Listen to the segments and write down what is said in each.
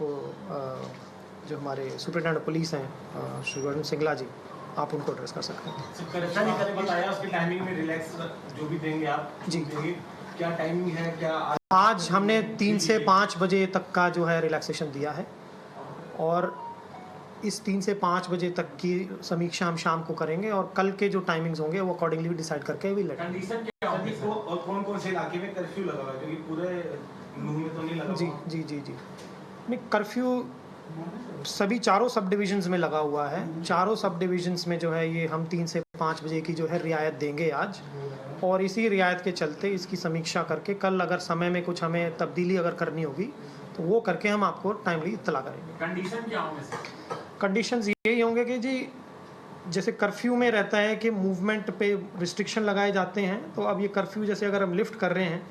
जो हमारे superintendent police हैं श्री वरुण सिंगला जी, आप उनको एड्रेस कर सकते हैं। बताया उसकी टाइमिंग में रिलैक्स जो भी देंगे आप जी देंगे, क्या टाइमिंग है, क्या आज हमने 3 से 5 बजे तक का जो है रिलैक्सेशन दिया है, और इस 3 से 5 बजे तक की समीक्षा हम शाम को करेंगे, और कल के जो टाइमिंग्स होंगे वो अकॉर्डिंगली डिसाइड करके भी लेंगे। कंडीशन क्या होगी और कौन कौन से इलाके में कर्फ्यू लगा हुआ है, क्योंकि पूरे नूह में तो नहीं लगा जी हुआ। जी जी जी नहीं, कर्फ्यू सभी चारों सब डिविजन्स में लगा हुआ है। चारों सब डिविजन्स में जो है ये हम 3 से 5 बजे की जो है रियायत देंगे आज, और इसी रियायत के चलते इसकी समीक्षा करके कल अगर समय में कुछ हमें तब्दीली अगर करनी होगी तो वो करके हम आपको टाइमली इत्तला करेंगे। कंडीशन क्या होंगे सर? कंडीशंस यही होंगे कि जी जैसे कर्फ्यू में रहता है कि मूवमेंट पे रिस्ट्रिक्शन लगाए जाते हैं, तो अब ये कर्फ्यू जैसे अगर हम लिफ्ट कर रहे हैं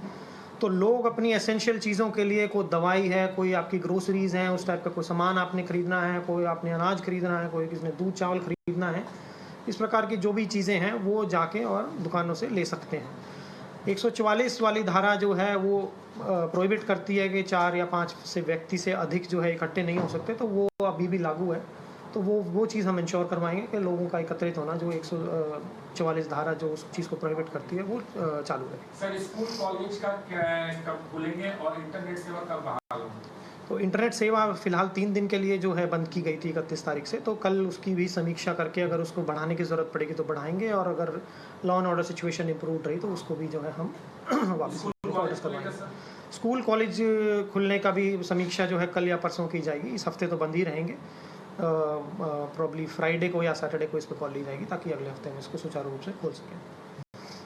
तो लोग अपनी एसेंशियल चीज़ों के लिए, कोई दवाई है, कोई आपकी ग्रोसरीज़ हैं, उस टाइप का कोई सामान आपने ख़रीदना है, कोई आपने अनाज ख़रीदना है, कोई किसी ने दूध चावल ख़रीदना है, इस प्रकार की जो भी चीज़ें हैं वो जाके और दुकानों से ले सकते हैं। 144 वाली धारा जो है वो प्रोहिबिट करती है कि 4 या 5 से व्यक्ति से अधिक जो है इकट्ठे नहीं हो सकते, तो वो अभी भी लागू है। तो वो चीज़ हम इंश्योर करवाएंगे कि लोगों का एकत्रित होना, जो 144 धारा जो उस चीज़ को प्रोहिबिट करती है वो चालू है। सर स्कूल कॉलेज का कब खुलेंगे और इंटरनेट सेवा कब बहाल होगी? तो इंटरनेट सेवा फ़िलहाल 3 दिन के लिए जो है बंद की गई थी 31 तारीख से, तो कल उसकी भी समीक्षा करके अगर उसको बढ़ाने की ज़रूरत पड़ेगी तो बढ़ाएंगे, और अगर law and order situation improve रही तो उसको भी जो है हम वापस ऑर्डर करवाएंगे। स्कूल कॉलेज खुलने का भी समीक्षा जो है कल या परसों की जाएगी। इस हफ्ते तो बंद ही रहेंगे, प्रॉब्ली फ्राइडे को या सैटरडे को इस पर कॉल ली जाएगी ताकि अगले हफ्ते में इसको सुचारू रूप से खोल सकें।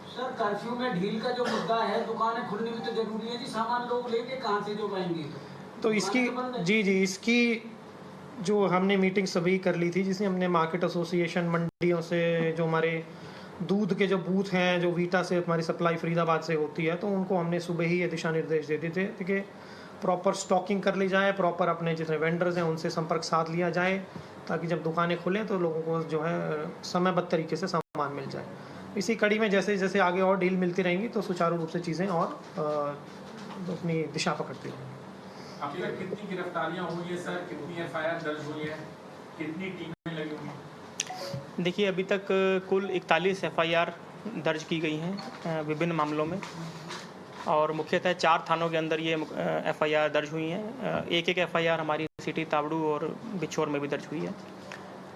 सर कर्फ्यू में ढील का जो मुद्दा है, दुकानें खुलनी भी तो जरूरी है जी, सामान लोग लेके कहाँ से जो पाएंगे? तो इसकी इसकी जो हमने मीटिंग सभी कर ली थी, जिसमें हमने मार्केट एसोसिएशन, मंडियों से, जो हमारे दूध के जो बूथ हैं, जो वीटा से हमारी सप्लाई फरीदाबाद से होती है, तो उनको हमने सुबह ही ये दिशा निर्देश दे दिए थे कि प्रॉपर स्टॉकिंग कर ली जाए, प्रॉपर अपने जितने वेंडर्स हैं उनसे संपर्क साध लिया जाए, ताकि जब दुकानें खुलें तो लोगों को जो है समयबद्ध तरीके से सामान मिल जाए। इसी कड़ी में जैसे जैसे आगे और डील मिलती रहेंगी तो सुचारू रूप से चीज़ें और अपनी दिशा पकड़ती रहेंगी। अभी तक कितनी गिरफ्तारियां हुई है सर, कितनी एफआईआर दर्ज हुई है, कितनी टीमें लगी हुई हैं? देखिए, अभी तक कुल 41 एफआईआर दर्ज की गई हैं विभिन्न मामलों में, और मुख्यतः 4 थानों के अंदर ये एफआईआर दर्ज हुई हैं। एक एफआईआर हमारी सिटी तावड़ू और बिछोर में भी दर्ज हुई है,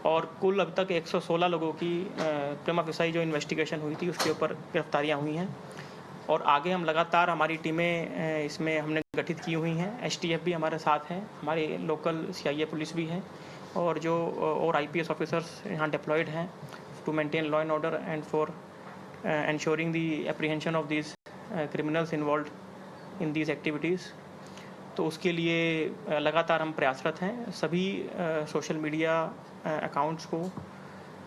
और कुल अब तक 116 लोगों की प्रीमा फेसाई जो इन्वेस्टिगेशन हुई थी उसके ऊपर गिरफ्तारियाँ हुई हैं, और आगे हम लगातार हमारी टीमें इसमें हमने गठित की हुई हैं। एसटीएफ भी हमारे साथ हैं, हमारे लोकल सीआईए पुलिस भी है, और जो और आईपीएस ऑफिसर्स यहाँ डिप्लॉयड हैं to maintain law and order and for ensuring the apprehension of these criminals involved in these activities। तो उसके लिए लगातार हम प्रयासरत हैं। सभी सोशल मीडिया अकाउंट्स को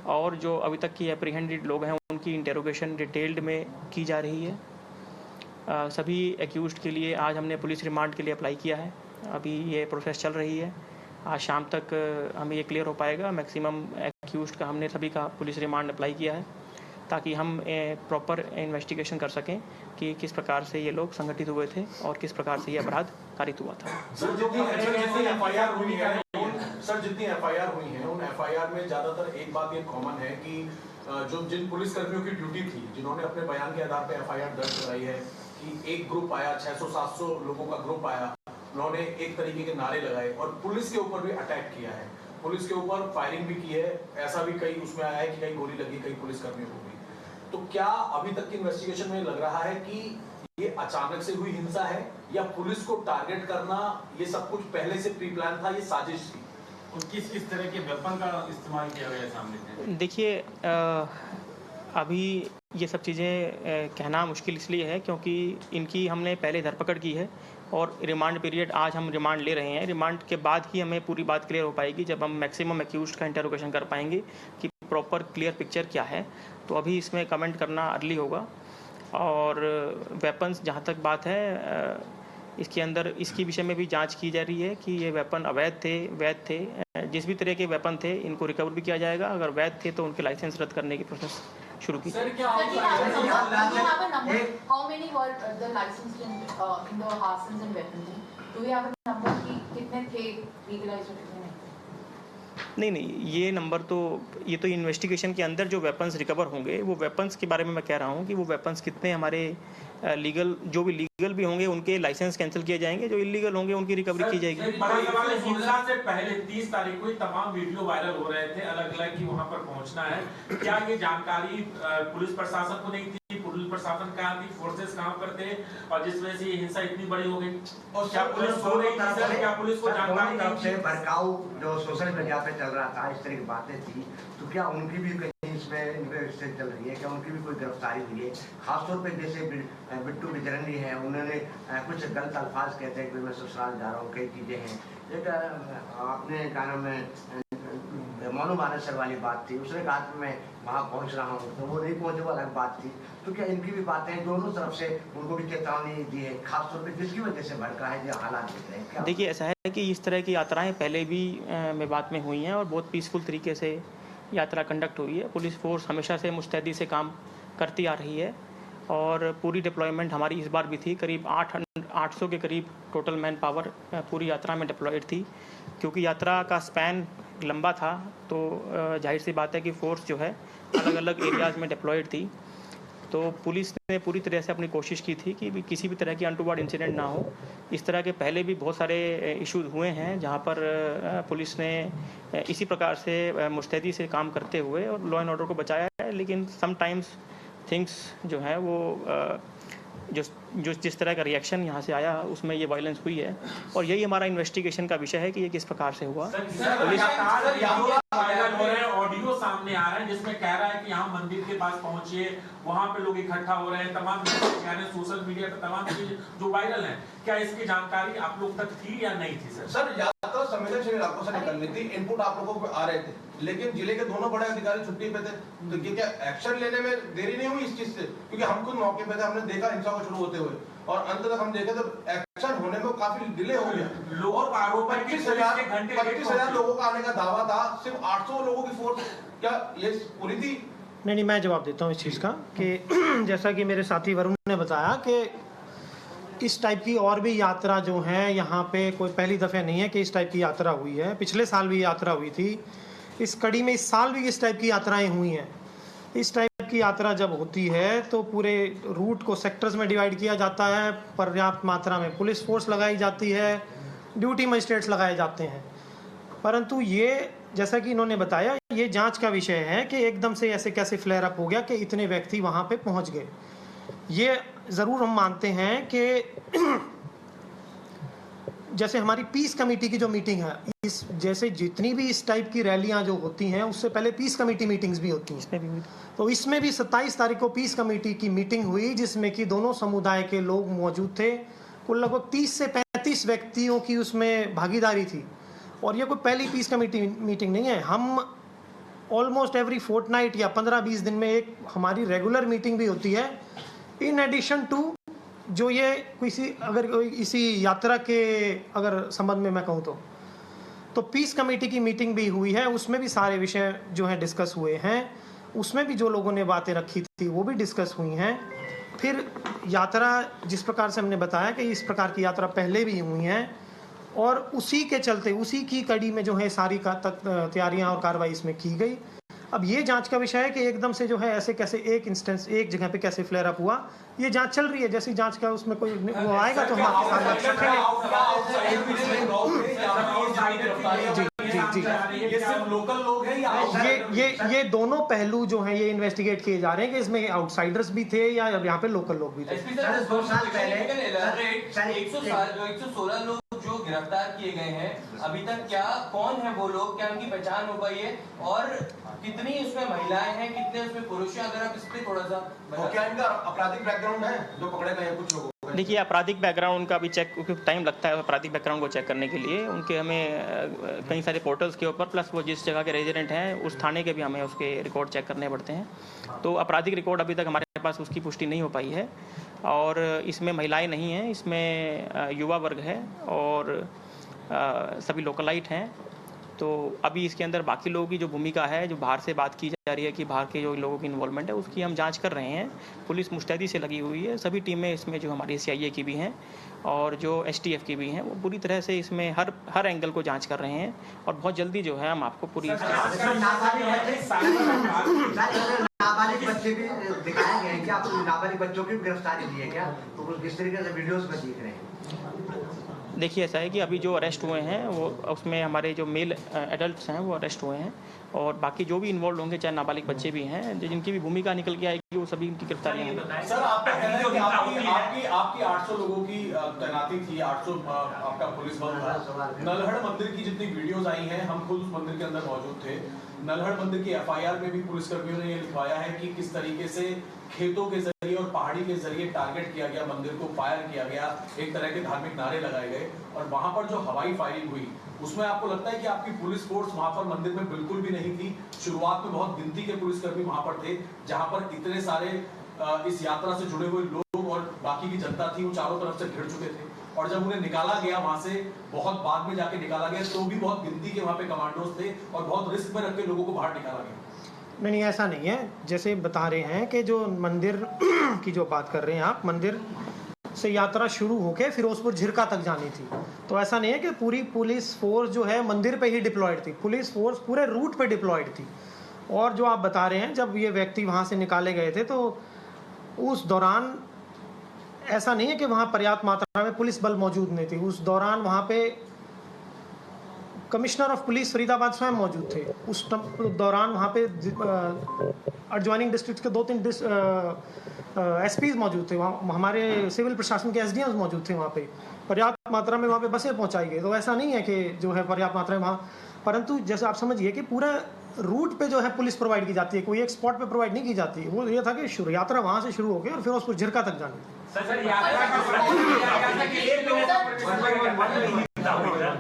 और जो अभी तक की एप्रीहेंडेड लोग हैं उनकी इंटेरोगेशन डिटेल्ड में की जा रही है। सभी एक्यूज्ड के लिए आज हमने पुलिस रिमांड के लिए अप्लाई किया है, अभी ये प्रोसेस चल रही है। आज शाम तक हमें ये क्लियर हो पाएगा। मैक्सिमम एक्यूज्ड का हमने सभी का पुलिस रिमांड अप्लाई किया है, ताकि हम प्रॉपर इन्वेस्टिगेशन कर सकें कि किस प्रकार से ये लोग संगठित हुए थे और किस प्रकार से ये अपराध कारित हुआ था। सर जितनी एफआईआर हुई हैं उन एफआईआर में ज़्यादातर एक बात ये कॉमन है कि जो जिन पुलिसकर्मियों की ड्यूटी थी, जिन्होंने अपने बयान के आधार पर एफआईआर दर्ज कराई है, कि एक ग्रुप आया, 600-700 लोगों का ग्रुप आया, उन्होंने एक तरीके के नारे लगाए और पुलिस के ऊपर भी अटैक किया है, पुलिस के ऊपर फायरिंग भी की है। ऐसा भी कई उसमें आया है कि कई गोली लगी, कई पुलिसकर्मियों को भी। तो क्या अभी तक की इन्वेस्टिगेशन में लग रहा है कि ये अचानक से हुई हिंसा है, या पुलिस को टारगेट करना ये सब कुछ पहले से प्री प्लान था, ये साजिश थी? और किस तरह के वेपन का इस्तेमाल किया गया सामने? देखिए, अभी ये सब चीज़ें कहना मुश्किल इसलिए है क्योंकि इनकी हमने पहले धरपकड़ की है, और रिमांड पीरियड आज हम रिमांड ले रहे हैं। रिमांड के बाद ही हमें पूरी बात क्लियर हो पाएगी, जब हम मैक्सिमम एक्यूज्ड का इंटरोगेशन कर पाएंगे कि प्रॉपर क्लियर पिक्चर क्या है। तो अभी इसमें कमेंट करना अर्ली होगा। और वेपन्स जहाँ तक बात है, इसके अंदर इसकी विषय में भी जांच की जा रही है कि ये वेपन अवैध थे, वैध थे। जिस भी तरह के वेपन थे इनको रिकवर भी किया जाएगा। अगर वैध थे तो उनके लाइसेंस रद्द करने की प्रोसेस शुरू की। How many were the licensed in the arsenals and weaponry? Do we have a number? कितने थे लीगलाइज्ड और कितने नहीं? नहीं, ये नंबर तो ये तो इन्वेस्टिगेशन के अंदर जो वेपन्स रिकवर होंगे वो वेपन्स के बारे में मैं कह रहा हूँ कि वो वेपन्स कितने हमारे लीगल जो भी लीगल भी होंगे उनके लाइसेंस कैंसिल किए जाएंगे, जो इलीगल होंगे उनकी रिकवरी की जाएगी। बड़ा सवाल है, हिंसा से पहले 30 तारीख को ही तमाम वीडियो वायरल हो रहे थे अलग अलग कि वहां पर पहुंचना है। क्या ये जानकारी पुलिस प्रशासन को नहीं थी? पुलिस प्रशासन कहाँ थी? फोर्सेस कहाँ पर थे? और जिस वजह से ये हिंसा इतनी बड़ी हो गई, और क्या पुलिस सो रही थी सर? क्या पुलिस को जानकारी नहीं थी? भड़काऊ जो सोशल मीडिया पे चल रहा था, इस तरह की बातें थी, तो क्या उनकी भी कहीं इसमें इन्वेस्टिगेशन चल रही है? क्या उनकी भी कोई गिरफ्तारी हुई है? खासतौर पे जैसे बिट्टू बिजरंगी है, उन्होंने कुछ गलत अल्फाज कहते हैं कि मैं ससुराल जा रहा हूँ, कई चीजें हैं। एक आपने क्या नाम है मोनू मानेसर वाली बात थी, उसने कहा कि मैं वहाँ पहुँच रहा हूँ, तो वो नहीं पहुँचे, वो अलग बात थी। तो क्या इनकी भी बातें दोनों तरफ से उनको भी चेतावनी दी है, खासतौर पे जिसकी वजह से भड़का है जो हालात दिख रहे हैं? क्या देखिए, ऐसा है कि इस तरह की यात्राएं पहले भी मेवात में हुई हैं और बहुत पीसफुल तरीके से यात्रा कंडक्ट हुई है। पुलिस फोर्स हमेशा से मुस्तैदी से काम करती आ रही है और पूरी डिप्लॉयमेंट हमारी इस बार भी थी। करीब 800 के करीब टोटल मैन पावर पूरी यात्रा में डिप्लॉयड थी। क्योंकि यात्रा का स्पैन लंबा था तो जाहिर सी बात है कि फोर्स जो है अलग अलग एरियाज़ में डिप्लॉयड थी। तो पुलिस ने पूरी तरह से अपनी कोशिश की थी कि किसी भी तरह की अनटूवर्ड इंसिडेंट ना हो। इस तरह के पहले भी बहुत सारे इश्यूज हुए हैं जहां पर पुलिस ने इसी प्रकार से मुस्तैदी से काम करते हुए और लॉ एंड ऑर्डर को बचाया है। लेकिन समटाइम्स थिंग्स जो है वो जो जिस तरह का रिएक्शन यहाँ से आया उसमें ये वायलेंस हुई है और यही हमारा इन्वेस्टिगेशन का विषय है कि ये किस प्रकार से हुआ। ऑडियो सामने आ रहा है जिसमें कह रहा है कि यहाँ मंदिर के पास पहुंचिए, वहां पे लोग इकट्ठा हो रहे हैं, तमाम सोशल मीडिया पे तमाम चीज जो वायरल है, क्या इसकी जानकारी आप लोग तक थी या नहीं थी? सर यात्रा संवेदनशील इलाकों से निकलनी थी, इनपुट आप लोगों को आ रहे थे, लेकिन जिले के दोनों बड़े अधिकारी छुट्टी पे थे, तो क्या एक्शन लेने में देरी नहीं हुई इस चीज से? क्योंकि हम खुद मौके पे थे, हमने देखा हिंसा को शुरू होते हुए और अंत तक हम देखे तो एक्शन होने में काफी डिले हो गया। लोगों का आरोप है 25,000 लोगों का आने का दावा था, सिर्फ 800 लोगों की फोर्स क्या ये पूरी थी? नहीं, मैं जवाब देता हूँ इस चीज़ का कि जैसा कि मेरे साथी वरुण ने बताया कि इस टाइप की और भी यात्रा जो है यहाँ पे कोई पहली दफ़े नहीं है कि इस टाइप की यात्रा हुई है। पिछले साल भी यात्रा हुई थी, इस कड़ी में इस साल भी इस टाइप की यात्राएं हुई हैं। इस टाइप की यात्रा जब होती है तो पूरे रूट को सेक्टर्स में डिवाइड किया जाता है, पर्याप्त मात्रा में पुलिस फोर्स लगाई जाती है, ड्यूटी मजिस्ट्रेट्स लगाए जाते हैं। परंतु ये जैसा कि इन्होंने बताया, ये जांच का विषय है कि एकदम से ऐसे कैसे फ्लेयर अप हो गया कि इतने व्यक्ति वहाँ पे पहुँच गए। ये ज़रूर हम मानते हैं कि जैसे हमारी पीस कमेटी की जो मीटिंग है, इस जैसे जितनी भी इस टाइप की रैलियां जो होती हैं उससे पहले पीस कमेटी मीटिंग्स भी होती हैं। तो इसमें भी 27 तारीख को पीस कमेटी की मीटिंग हुई जिसमें कि दोनों समुदाय के लोग मौजूद थे। कुल लगभग 30 से 35 व्यक्तियों की उसमें भागीदारी थी और ये कोई पहली पीस कमेटी मीटिंग नहीं है। हम ऑलमोस्ट एवरी फोर्टनाइट या 15-20 दिन में एक हमारी रेगुलर मीटिंग भी होती है, इन एडिशन टू जो ये इसी यात्रा के अगर संबंध में मैं कहूँ तो पीस कमेटी की मीटिंग भी हुई है, उसमें भी सारे विषय जो हैं डिस्कस हुए हैं, उसमें भी जो लोगों ने बातें रखी थी वो भी डिस्कस हुई हैं। फिर यात्रा जिस प्रकार से हमने बताया कि इस प्रकार की यात्रा पहले भी हुई हैं और उसी के चलते उसी की कड़ी में जो है सारी तैयारियां और कार्रवाई इसमें की गई। अब ये जांच का विषय है कि एकदम से जो है ऐसे कैसे एक इंस्टेंस एक जगह पे कैसे फ्लेयर अप हुआ, ये जांच चल रही है। जैसी जांच का उसमें कोई वो आएगा तो हम आपके साथ बात रखेंगे। ये सिर्फ लोकल लोग हैं या ये दोनों पहलू जो हैं ये इन्वेस्टिगेट किए जा रहे हैं कि इसमें आउटसाइडर्स भी थे या यहाँ पे लोकल लोग भी थे। 2 साल पहले 116 लोग जो गिरफ्तार किए गए हैं, अभी तक क्या कौन है वो लोग, क्या उनकी पहचान हो पाई है और कितनी उसमें महिलाएं हैं, कितने उसमें पुरुष हैं? अगर आप इस पे थोड़ा सा क्या इनका आपराधिक बैकग्राउंड है जो पकड़े गए हैं कुछ लोगों को? देखिए, आपराधिक बैकग्राउंड का भी चेक, क्योंकि टाइम लगता है आपराधिक बैकग्राउंड को चेक करने के लिए। उनके हमें कई सारे पोर्टल्स के ऊपर प्लस वो जिस जगह के रेजिडेंट हैं उस थाने के भी हमें उसके रिकॉर्ड चेक करने पड़ते हैं। तो आपराधिक रिकॉर्ड अभी तक हमारे पास उसकी पुष्टि नहीं हो पाई है और इसमें महिलाएं नहीं हैं, इसमें युवा वर्ग है और सभी लोकलाइट हैं। तो अभी इसके अंदर बाकी लोगों की जो भूमिका है, जो बाहर से बात की जा रही है कि बाहर के जो लोगों की इन्वॉल्वमेंट है, उसकी हम जांच कर रहे हैं। पुलिस मुस्तैदी से लगी हुई है, सभी टीमें इसमें जो हमारी CIA की भी हैं और जो STF की भी हैं, वो पूरी तरह से इसमें हर एंगल को जांच कर रहे हैं और बहुत जल्दी जो है हम आपको पूरी नाबालिग बच्चे भी दिखाए गए हैं क्या? आप नाबालिग बच्चों की गिरफ्तारी दी है क्या? तो किस तरीके से वीडियोस में दिख रहे हैं? देखिए, ऐसा है कि अभी जो अरेस्ट हुए हैं वो उसमें हमारे जो मेल एडल्ट्स हैं वो अरेस्ट हुए हैं और बाकी जो भी इन्वॉल्व होंगे, चाहे नाबालिग बच्चे भी हैं, जिनकी भी भूमिका निकल के आएगी, वो सभी उनकी गिरफ्तारी होंगी। सर, आपका कहना है कि आपकी 800 लोगों की तैनाती थी, 800 आपका पुलिस बल था। नलहड़ मंदिर की जितनी वीडियोस आई हैं, हम खुद उस मंदिर के अंदर मौजूद थे। नलहड़ मंदिर की FIR में भी पुलिसकर्मियों ने ये लिखवाया है कि किस तरीके से खेतों के जरिए और पहाड़ी के जरिए टारगेट किया गया, मंदिर को फायर किया गया, एक तरह के धार्मिक नारे लगाए गए और वहां पर जो हवाई फायरिंग हुई, उसमें आपको लगता है कि आपकी पुलिस फोर्स वहां पर मंदिर में बिल्कुल भी नहीं थी? शुरुआत में बहुत गिनती के पुलिसकर्मी वहां पर थे, जहां पर इतने सारे इस यात्रा से जुड़े हुए लोग और बाकी की जनता थी, वो चारों तरफ से घिर चुके थे और जब उन्हें निकाला गया वहां से, बहुत बाद में जाके निकाला गया, तो भी बहुत गिनती के वहां पे कमांडोज थे और बहुत रिस्क में रख के लोगों को बाहर निकाला गया। नहीं, ऐसा नहीं है। जैसे बता रहे हैं कि जो मंदिर की जो बात कर रहे हैं आप, मंदिर से यात्रा शुरू होके फिरोजपुर झिरका तक जानी थी, तो ऐसा नहीं है कि पूरी पुलिस फोर्स जो है मंदिर पे ही डिप्लॉयड थी। पुलिस फोर्स पूरे रूट पे डिप्लॉयड थी। और जो आप बता रहे हैं, जब ये व्यक्ति वहाँ से निकाले गए थे, तो उस दौरान ऐसा नहीं है कि वहाँ पर्याप्त मात्रा में पुलिस बल मौजूद नहीं थी। उस दौरान वहाँ पे कमिश्नर ऑफ पुलिस फरीदाबाद स्वयं मौजूद थे। उस दौरान वहाँ पे एडजॉइनिंग डिस्ट्रिक्ट के 2-3 SPs मौजूद थे। वहाँ हमारे सिविल प्रशासन के SDMs मौजूद थे। वहाँ पे पर्याप्त मात्रा में वहाँ पे बसें पहुँचाई गई। तो ऐसा नहीं है कि जो है पर्याप्त मात्रा में वहाँ, परंतु जैसे आप समझिए कि पूरा रूट पे जो है पुलिस प्रोवाइड की जाती है, कोई एक स्पॉट पे प्रोवाइड नहीं की जाती। वो ये था कि यात्रा वहाँ से शुरू होकर और फिरोजपुर झिरका तक जानी थी।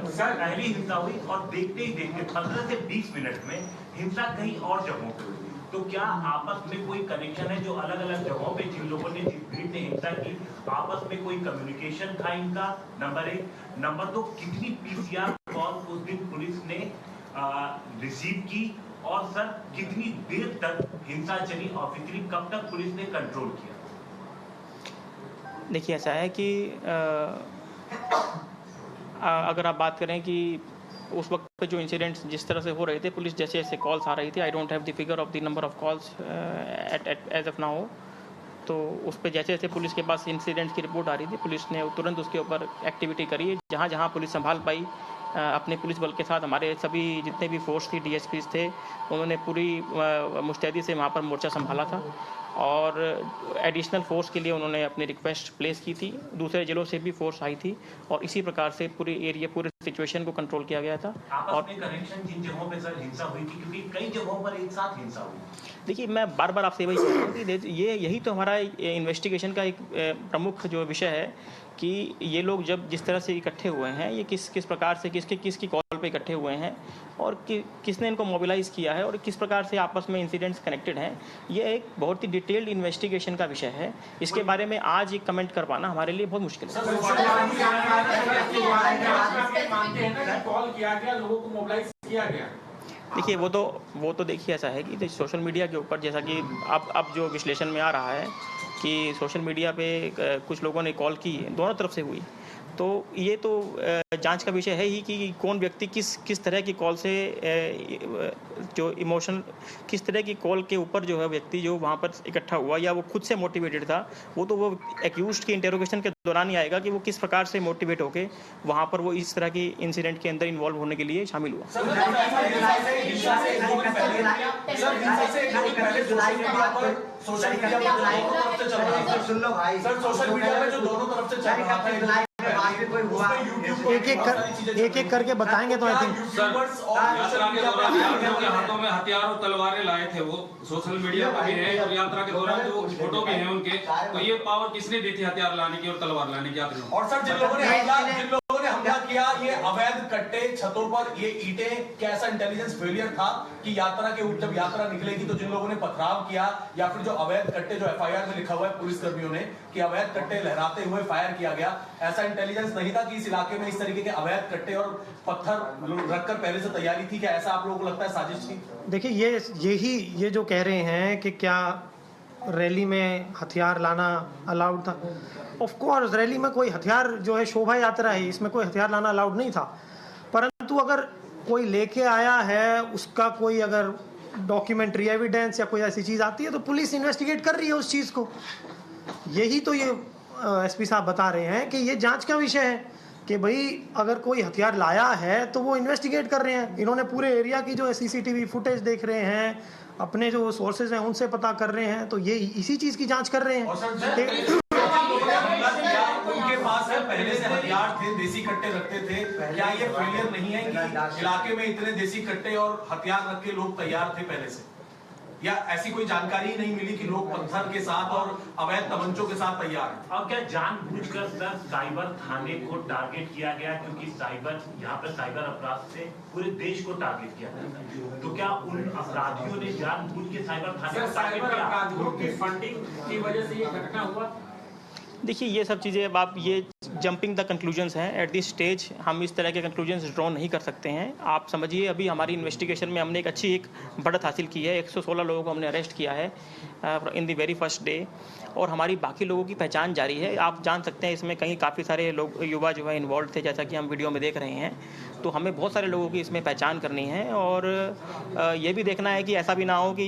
सर, पहली हिंसा हुई और देखते ही देखते 15 से 20 मिनट में हिंसा कहीं और जगहों पे हुई। तो क्या आपस में कोई कनेक्शन है जो अलग अलग जगहों पे जिन लोगों ने, जिस भीड़ ने हिंसा की, आपस में कोई कम्युनिकेशन था इनका? नंबर 1। नंबर 2, कितनी PCR कॉल उस दिन पुलिस ने रिसीव की और सर कितनी देर तक हिंसा चली? ऑफिशियली कब तक पुलिस ने कंट्रोल किया? देखिए, ऐसा है कि अगर आप बात करें कि उस वक्त पे जो इंसिडेंट्स जिस तरह से हो रहे थे, पुलिस जैसे जैसे कॉल्स आ रही थी, I don't have the figure of the number of calls as of now, तो उस पर जैसे जैसे पुलिस के पास इंसिडेंट्स की रिपोर्ट आ रही थी, पुलिस ने तुरंत उसके ऊपर एक्टिविटी करी। जहाँ जहाँ पुलिस संभाल पाई, अपने पुलिस बल के साथ हमारे सभी जितने भी फोर्स थी, DSPs थे, उन्होंने पूरी मुस्तैदी से वहाँ पर मोर्चा संभाला था और एडिशनल फोर्स के लिए उन्होंने अपनी रिक्वेस्ट प्लेस की थी। दूसरे जिलों से भी फोर्स आई थी और इसी प्रकार से पूरे एरिया, पूरे सिचुएशन को कंट्रोल किया गया था। और कनेक्शन जिन जगहों पे सर हिंसा हुई थी, क्योंकि कई जगहों पर एक साथ हिंसा हुई। देखिए, मैं बार बार आपसे वही कह रहा हूँ कि यही तो हमारा इन्वेस्टिगेशन का एक प्रमुख जो विषय है कि ये लोग जब जिस तरह से इकट्ठे हुए हैं, ये किस प्रकार से किसकी कॉल पे इकट्ठे हुए हैं और किसने इनको मोबिलाइज़ किया है और किस प्रकार से आपस में इंसिडेंट्स कनेक्टेड हैं, ये एक बहुत ही डिटेल्ड इन्वेस्टिगेशन का विषय है। इसके बारे में आज एक कमेंट कर पाना हमारे लिए बहुत मुश्किल है। कॉल किया गया, लोगों को मोबिलाइज किया गया। देखिए, वो तो देखिए, ऐसा है कि सोशल मीडिया के ऊपर, जैसा कि अब जो विश्लेषण में आ रहा है कि सोशल मीडिया पे कुछ लोगों ने कॉल की, दोनों तरफ से हुई, तो ये तो जांच का विषय है ही कि कौन व्यक्ति किस तरह की कॉल से जो इमोशनल, किस तरह की कॉल के ऊपर जो है व्यक्ति जो वहाँ पर इकट्ठा हुआ या वो खुद से मोटिवेटेड था, वो एक्यूज्ड के इंटेरोगेशन के दौरान ही आएगा कि वो किस प्रकार से मोटिवेट होके वहाँ पर वो इस तरह की इंसिडेंट के अंदर इन्वॉल्व होने के लिए शामिल हुआ। सोशल मीडिया में जो दोनों तरफ से चल रहा था, एक एक करके बताएंगे तो आई थिंक यात्रा के दौरान उनके हाथों में हथियार और तलवारें लाए थे, वो सोशल मीडिया पर भी है और यात्रा के दौरान जो फोटो भी है उनके, तो ये पावर किसने दी थी हथियार लाने की और तलवार लाने की? और सर जिन लोगों ने हमला किया, ये अवैध कट्टे छतों पर, ये ईंटें, क्या ऐसा इंटेलिजेंस फेलियर था कि यात्रा के जब यात्रा निकलेगी तो जिन लोगों ने पथराव किया, या फिर जो अवैध कट्टे जो एफआईआर में लिखा हुआ है पुलिस कर्मियों ने कि अवैध कट्टे लहराते हुए फायर किया गया, ऐसा इंटेलिजेंस नहीं था कि इस इलाके में इस तरीके के अवैध कट्टे और पत्थर रखकर पहले से तैयारी थी? क्या ऐसा आप लोगों को लगता है साजिश थी? देखिए ये जो कह रहे हैं कि क्या रैली में हथियार लाना अलाउड था, ऑफ कोर्स रैली में कोई हथियार जो है शोभा यात्रा है, इसमें कोई हथियार लाना अलाउड नहीं था। परंतु अगर कोई लेके आया है, उसका कोई अगर डॉक्यूमेंट्री एविडेंस या कोई ऐसी चीज़ आती है तो पुलिस इन्वेस्टिगेट कर रही है उस चीज़ को। यही तो ये एसपी साहब बता रहे हैं कि ये जांच का विषय है कि भाई अगर कोई हथियार लाया है तो वो इन्वेस्टिगेट कर रहे हैं। इन्होंने पूरे एरिया की जो सीसीटीवी फुटेज देख रहे हैं, अपने जो सोर्सेज हैं उनसे पता कर रहे हैं, तो ये इसी चीज़ की जांच कर रहे हैं। उनके पास है पहले से हथियार थे, देसी कट्टे रखते थे, क्या ये फेलियर नहीं है कि इलाके में इतने देसी कट्टे और हथियार रख के लोग तैयार थे पहले से, या ऐसी कोई जानकारी नहीं मिली कि लोग पत्थर के साथ और अवैध तमंचों के साथ तैयार हैं? और क्या जानबूझकर सर साइबर थाने को टारगेट किया गया, क्योंकि साइबर यहाँ पर साइबर अपराध से पूरे देश को टारगेट किया जाता है, तो क्या उन अपराधियों ने जानबूझ के साइबर थाने को टारगेट किया? अपराधियों की फंडिंग की वजह से ये घटना हुआ? देखिए ये सब चीज़ें अब आप ये जंपिंग द कंक्लूजन्स हैं। एट दिस स्टेज हम इस तरह के कंक्लूजन्स ड्रॉ नहीं कर सकते हैं। आप समझिए अभी हमारी इन्वेस्टिगेशन में हमने एक बढ़त हासिल की है। 116 लोगों को हमने अरेस्ट किया है in the very first day, और हमारी बाकी लोगों की पहचान जारी है। आप जान सकते हैं इसमें कहीं काफ़ी सारे लोग युवा जो है इन्वॉल्व थे, जैसा कि हम वीडियो में देख रहे हैं। तो हमें बहुत सारे लोगों की इसमें पहचान करनी है, और ये भी देखना है कि ऐसा भी ना हो कि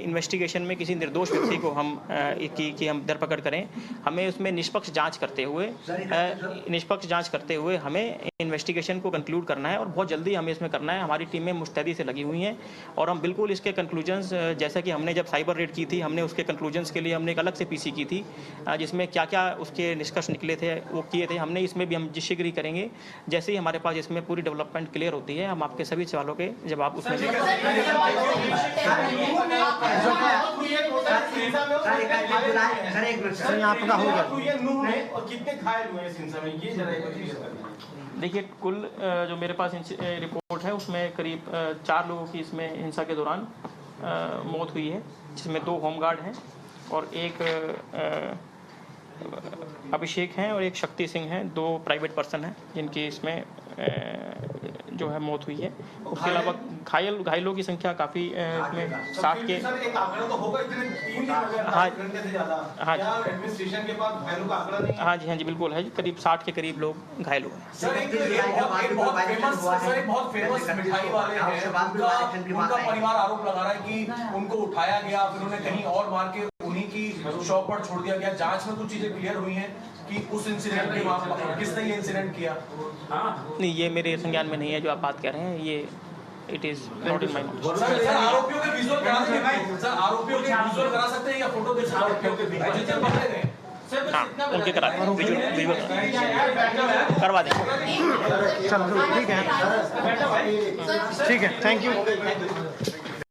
इन्वेस्टिगेशन में किसी निर्दोष व्यक्ति को हम की हम धरपकड़ करें। हमें उसमें निष्पक्ष जांच करते हुए हमें इन्वेस्टिगेशन को कंक्लूड करना है, और बहुत जल्दी हमें इसमें करना है। हमारी टीमें मुस्तैदी से लगी हुई हैं, और हम बिल्कुल इसके कंक्लूजन्स, जैसा कि हमने जब साइबर रेड की थी, हमने उसके कंक्लूजन्स के लिए हमने एक अलग से पीसी की थी, जिसमें क्या क्या उसके निष्कर्ष निकले थे वो किए थे हमने। इसमें भी हम शीघ्र ही करेंगे। जैसे ही हमारे पास इसमें पूरी डेवलपमेंट क्लियर होती है, हम आपके सभी सवालों के जवाब उसमें आपका हो गया। कितने घायल हुए इस हिंसा में, ये जरा देखिए कुल जो मेरे पास रिपोर्ट है उसमें करीब 4 लोगों की इसमें हिंसा के दौरान मौत हुई है, जिसमें 2 होमगार्ड हैं और एक अभिषेक हैं और एक शक्ति सिंह हैं। 2 प्राइवेट पर्सन हैं जिनकी इसमें जो है मौत हुई है। उसके अलावा घायलों की संख्या काफ़ी इसमें 60 के एक आंकड़ा तो होगा, इतने 3 दिन हो गए, हाँ, घंटे से ज्यादा। हाँ, क्या एडमिनिस्ट्रेशन के पास घायलों का आंकड़ा नहीं है? हाँ जी बिल्कुल है। करीब 60 के करीब लोग घायल हुए हैं। सर एक बहुत फेमस मिठाई वाले हैं, उनका परिवार आरोप लगा रहा है कि उनको उठाया गया, फिर उन्हें कहीं और मार के उन्हीं की शॉप पर छोड़ दिया गया। जांच में कुछ चीजें क्लियर हुई हैं कि उस इंसिडेंट में वहाँ किसने ये इंसिडेंट किया? नहीं, ये मेरे संज्ञान में नहीं है जो आप बात कर रहे हैं। ये it is not in my knowledge. Sir आरोपियों के विजुअल करा सकते, सर आरोपियों के विजुअल करा सकते हैं या फोटो दे सकते हैं? आरोपियों के जितने पकड़े गए हाँ उनके करा विजुअल करवा देंगे। चलो ठीक है, थैंक यू।